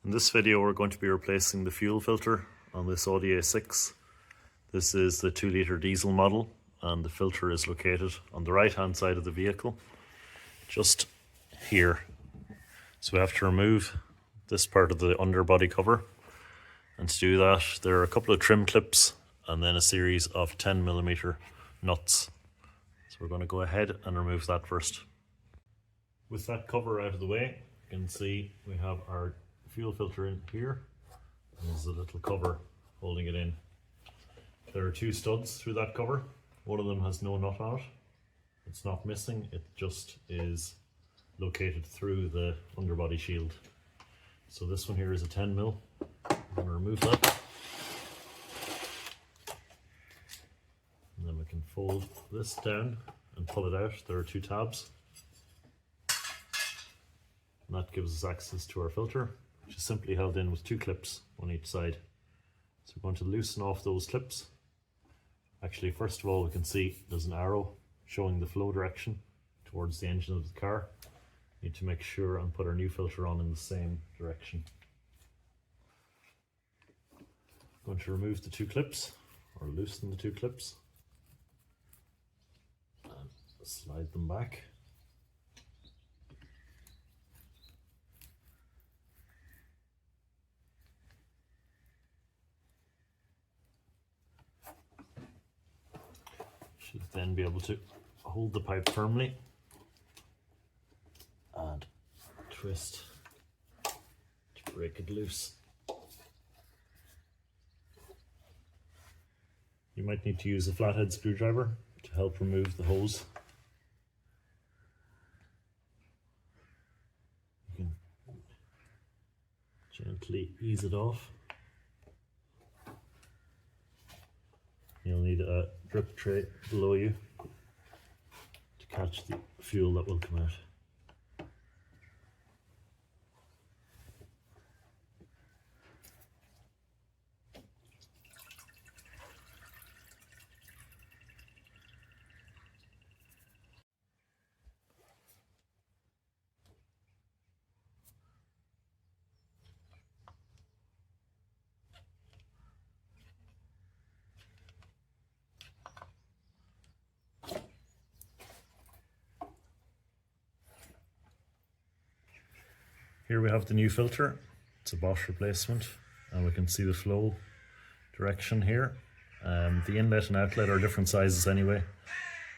In this video we're going to be replacing the fuel filter on this Audi A6. This is the 2-litre diesel model and the filter is located on the right hand side of the vehicle, just here. So we have to remove this part of the underbody cover, and to do that there are a couple of trim clips and then a series of 10mm nuts. So we're going to go ahead and remove that first. With that cover out of the way, you can see we have our fuel filter in here, and there's a little cover holding it in. There are two studs through that cover. One of them has no nut on it. It's not missing, it just is located through the underbody shield. So this one here is a 10mm. I'm going to remove that. And then we can fold this down and pull it out. There are two tabs. And that gives us access to our filter, which is simply held in with two clips on each side. So we're going to loosen off those clips. Actually, first of all, we can see there's an arrow showing the flow direction towards the engine of the car. We need to make sure and put our new filter on in the same direction. I'm going to remove the two clips, or loosen the two clips, and slide them back. Should then be able to hold the pipe firmly and twist to break it loose. You might need to use a flathead screwdriver to help remove the hose. You can gently ease it off. You'll need a drip tray below you to catch the fuel that will come out. Here we have the new filter. It's a Bosch replacement, and we can see the flow direction here. The inlet and outlet are different sizes anyway.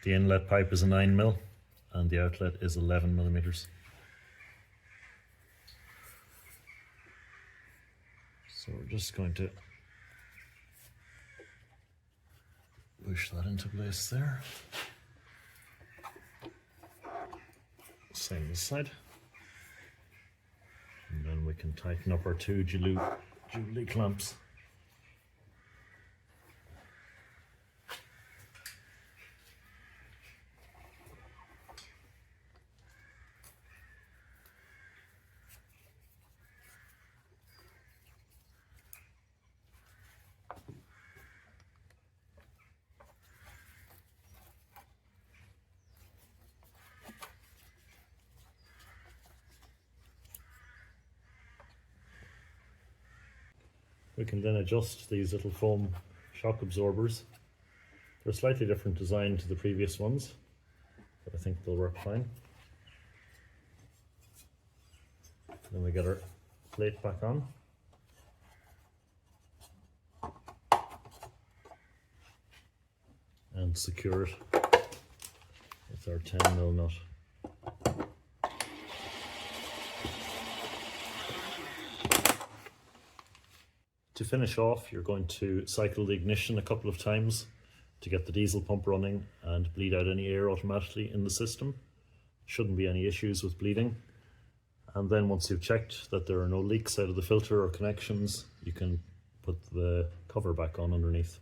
The inlet pipe is a 9mm and the outlet is 11mm. So we're just going to push that into place there. Same this side. And then we can tighten up our two Jubilee clamps. We can then adjust these little foam shock absorbers. They're a slightly different design to the previous ones, but I think they'll work fine. Then we get our plate back on. And secure it with our 10mm nut. To finish off, you're going to cycle the ignition a couple of times to get the diesel pump running and bleed out any air automatically in the system. Shouldn't be any issues with bleeding. And then once you've checked that there are no leaks out of the filter or connections, you can put the cover back on underneath.